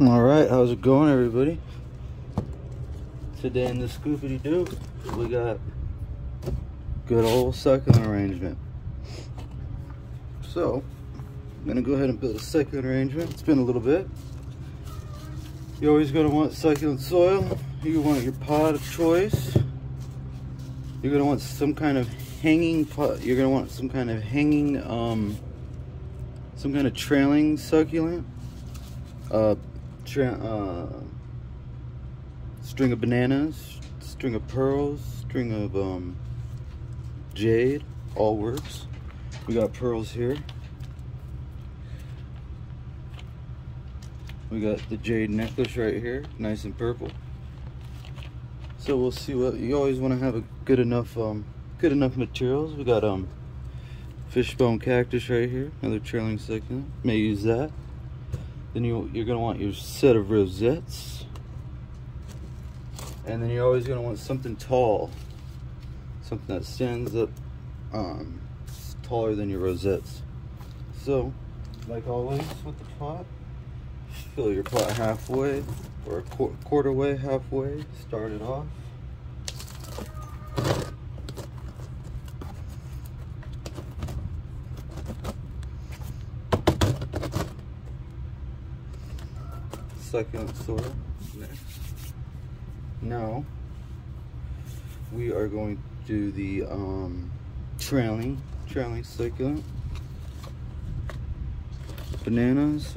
Alright, how's it going, everybody? Today in the Scoopity Doo, we got good old succulent arrangement. So, I'm gonna go ahead and build a succulent arrangement. It's been a little bit. You're always gonna want succulent soil. You want your pot of choice. You're gonna want some kind of hanging pot. You're gonna want some kind of hanging, some kind of trailing succulent. String of bananas, string of pearls, string of jade, all works. We got pearls here. We got the jade necklace right here, nice and purple. So we'll see what you always want to have a good enough materials. We got fishbone cactus right here, another trailing succulent. May use that. Then you're gonna want your set of rosettes. And then you're always going to want something tall, something that stands up taller than your rosettes. So, like always with the pot, fill your pot halfway or a quarter way, halfway. Start it off. Succulent soil next. Now we are going to do the trailing succulent bananas.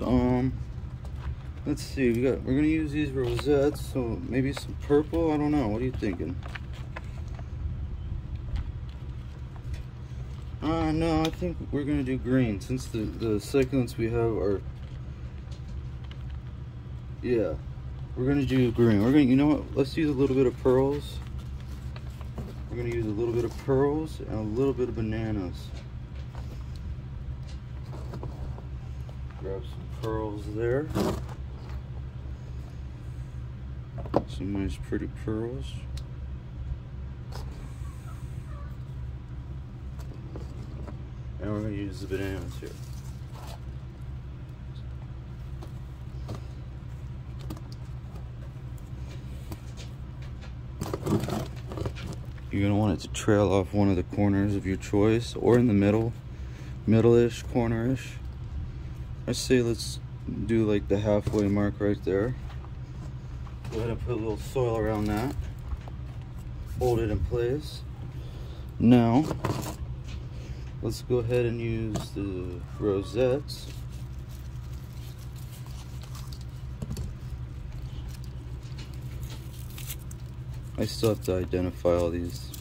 Let's see, we're gonna use these rosettes, so maybe some purple. I don't know. What are you thinking? No, I think we're gonna do green since the succulents we have are. Yeah. We're gonna do green. You know what? Let's use a little bit of pearls. We're gonna use a little bit of pearls and a little bit of bananas. Grab some pearls there. Some nice pretty pearls. And we're gonna use the bananas here. You're gonna want it to trail off one of the corners of your choice, or in the middle-ish, corner-ish. I say let's do like the halfway mark right there. Go ahead and put a little soil around that. Hold it in place. Now, let's go ahead and use the rosettes. I still have to identify all these.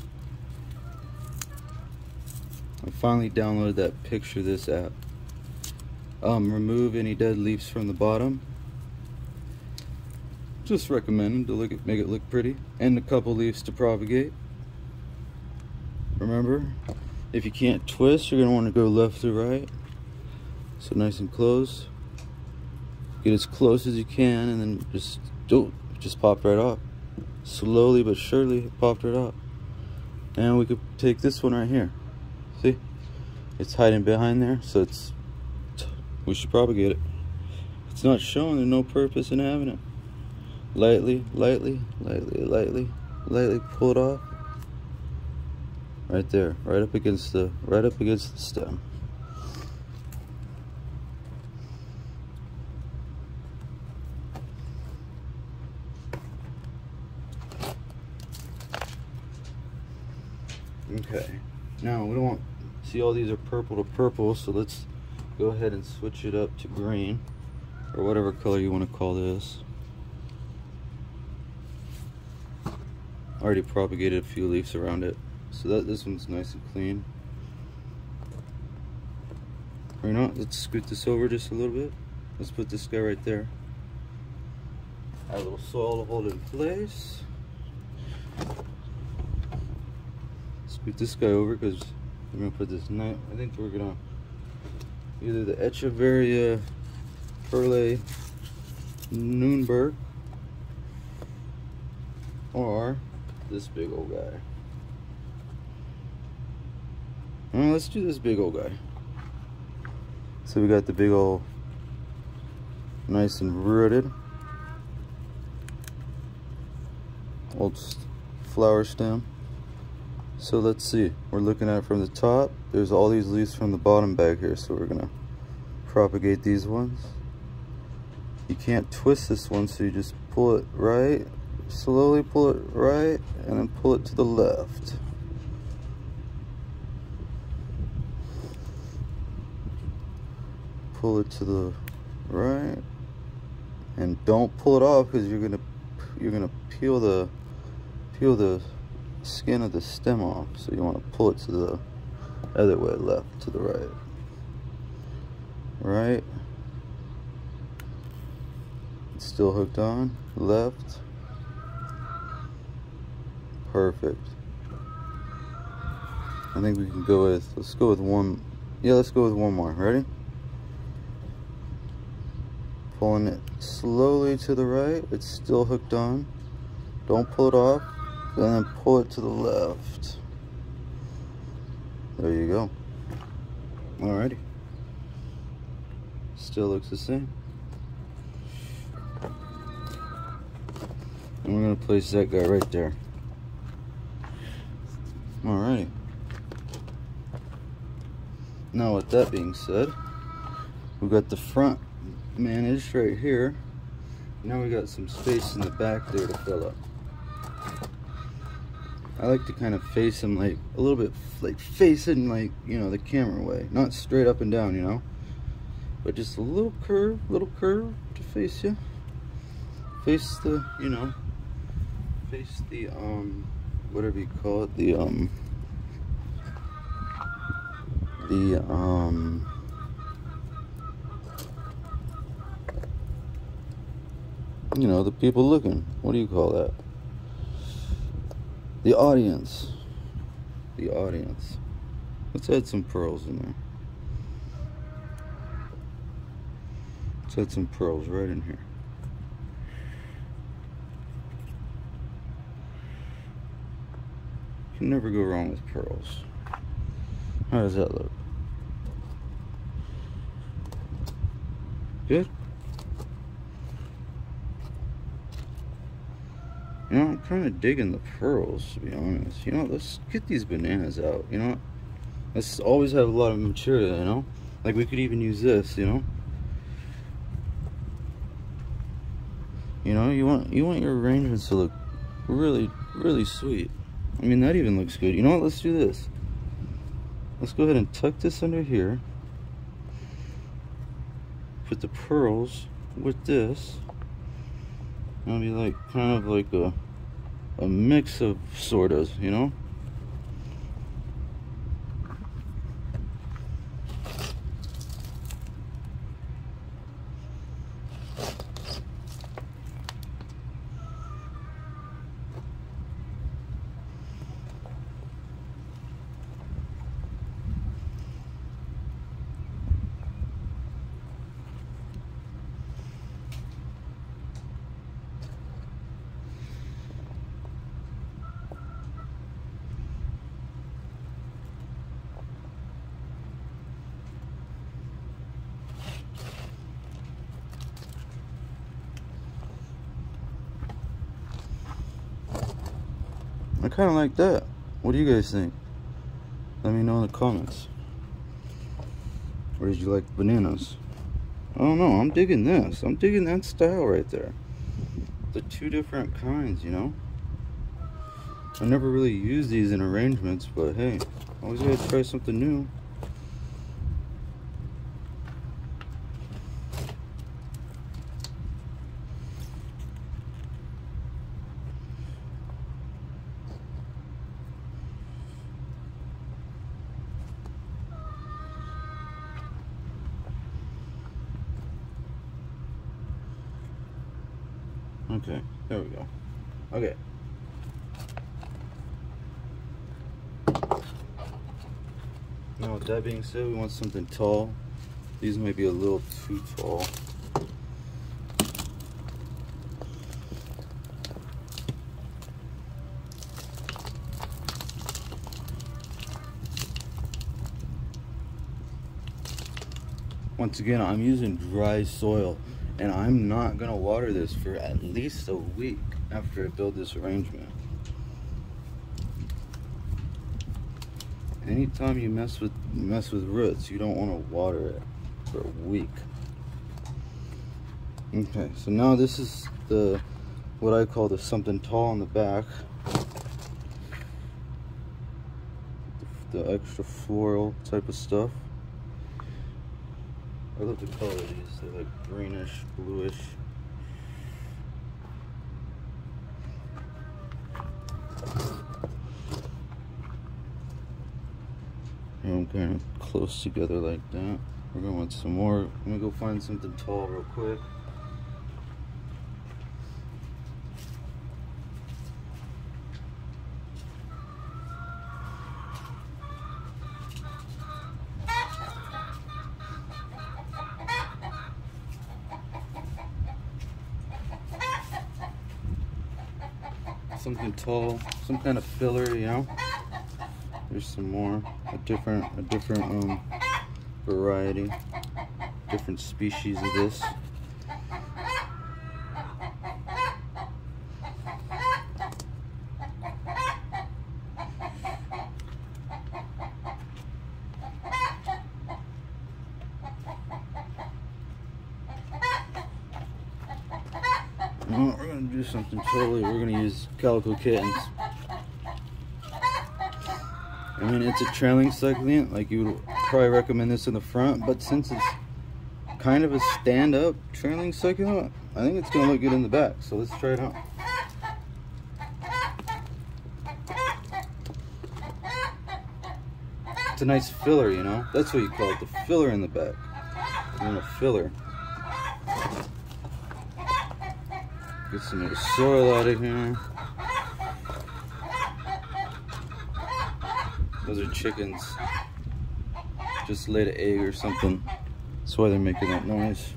I finally downloaded that Picture This app. Remove any dead leaves from the bottom. Just recommended to make it look pretty. And a couple leaves to propagate. Remember, if you can't twist, you're gonna want to go left to right. So nice and close. Get as close as you can, and then just pop right up. Slowly but surely it popped right up. And we could take this one right here. See? It's hiding behind there, so we should propagate it. It's not showing, there's no purpose in having it. Lightly pull it off. Right there, right up against the stem. Okay, now we don't want, see all these are purple to purple, so let's go ahead and switch it up to green, or whatever color you want to call this. Already propagated a few leaves around it, so this one's nice and clean. Or not, let's scoot this over just a little bit. Let's put this guy right there. Add a little soil to hold it in place. Scoot this guy over because we're gonna put this I think we're gonna either the Echeverria Perle Nürnberg or this big old guy. Let's do this big old guy. So we got the big old, nice and rooted. old flower stem. So let's see, we're looking at it from the top. There's all these leaves from the bottom back here, so we're gonna propagate these ones. You can't twist this one, so you just pull it right, slowly pull it right, and then pull it to the left. Pull it to the right, and don't pull it off, because you're gonna peel the skin of the stem off. So you want to pull it to the other way, left to the right. Right. It's still hooked on. Left. Perfect. I think we can go with, let's go with one. Yeah, let's go with one more. Ready? Pulling it slowly to the right. It's still hooked on. Don't pull it off. And then pull it to the left. There you go. Alrighty. Still looks the same. And we're gonna place that guy right there. Alrighty. Now with that being said, we've got the front managed right here. Now we got some space in the back there to fill up. I like to kind of face them like a little bit, like facing like, you know, the camera way, not straight up and down, you know, but just a little curve to face you. Face the, you know, face the whatever you call it, the you know, the people looking. What do you call that? The audience. The audience. Let's add some pearls in there. Let's add some pearls right in here. You can never go wrong with pearls. How does that look? Good? You know, I'm kind of digging the pearls, to be honest. You know, let's get these bananas out, you know? Let's always have a lot of material, you know? Like, we could even use this, you know? You know, you want your arrangements to look really, really sweet. I mean, that even looks good. You know what? Let's do this. Let's go ahead and tuck this under here. Put the pearls with this. It'll be like kind of like a mix of sortas, you know? I kind of like that. What do you guys think? Let me know in the comments. Or did you like bananas? I don't know. I'm digging this. I'm digging that style right there. The two different kinds, you know? I never really used these in arrangements, but hey, always gotta try something new. Okay, there we go. Okay. Now with that being said, we want something tall. These might be a little too tall. Once again, I'm using dry soil. And I'm not gonna water this for at least a week after I build this arrangement. Anytime you mess with roots, you don't want to water it for a week. Okay, so now this is what I call the something tall on the back. The extra floral type of stuff. I love the color of these. They're like greenish, bluish. And kind of close together like that. We're going with some more. I'm gonna go find something tall real quick. Something tall, some kind of filler, you know. There's some more, a different variety, different species of this. Well, we're gonna do something totally. We're gonna use Calico Kittens. I mean, it's a trailing succulent. Like, you would probably recommend this in the front, but since it's kind of a stand-up trailing succulent, I think it's gonna look good in the back. So let's try it out. It's a nice filler, you know. That's what you call it, the filler in the back. And a filler. Get some of the soil out of here. Those are chickens. Just laid an egg or something. That's why they're making that noise.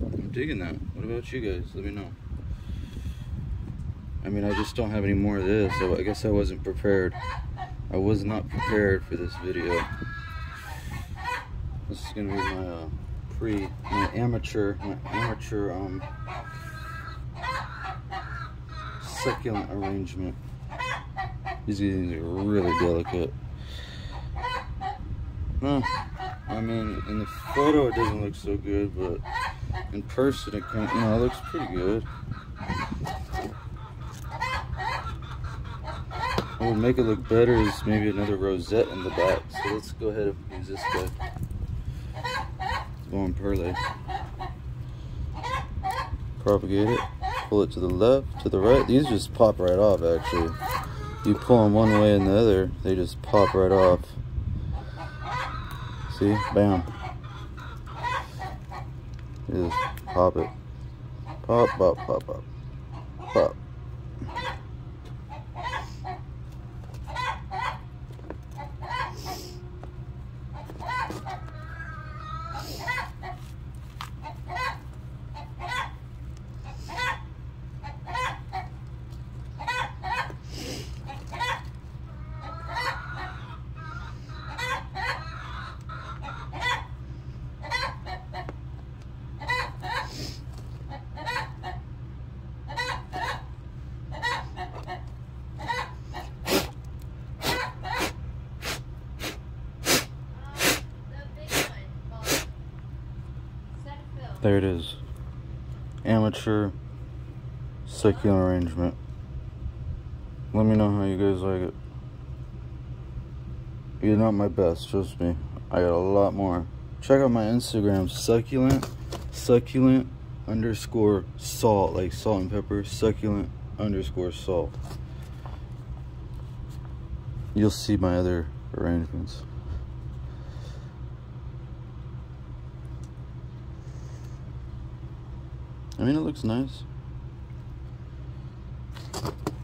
I'm digging that. What about you guys? Let me know. I mean, I just don't have any more of this, so I guess I wasn't prepared. I was not prepared for this video. This is gonna be my amateur succulent arrangement. These things are really delicate. I mean, in the photo it doesn't look so good, but in person it kind of, you know, it looks pretty good. What would make it look better is maybe another rosette in the back. So let's go ahead and use this guy. Let's go on perlay. Propagate it. Pull it to the left, to the right. These just pop right off, actually. You pull them one way and the other, they just pop right off. See? Bam. You just pop it. Pop, pop, pop, pop. Pop. There it is. Amateur succulent arrangement. Let me know how you guys like it. You're not my best, trust me. I got a lot more. Check out my Instagram, succulent underscore salt, like salt and pepper, succulent underscore salt. You'll see my other arrangements. I mean, it looks nice.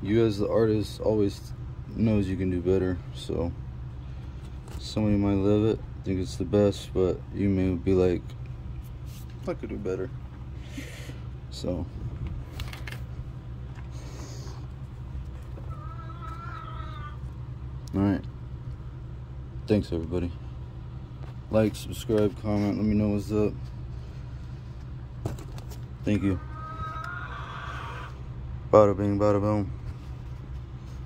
You as the artist always knows you can do better, so some of you might love it, think it's the best, but you may be like, I could do better. So alright. Thanks everybody. Like, subscribe, comment, let me know what's up. Thank you. Bada bing, bada boom.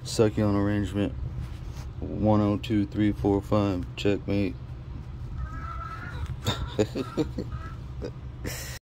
Succulent arrangement 102, 3, 4, 5. Checkmate.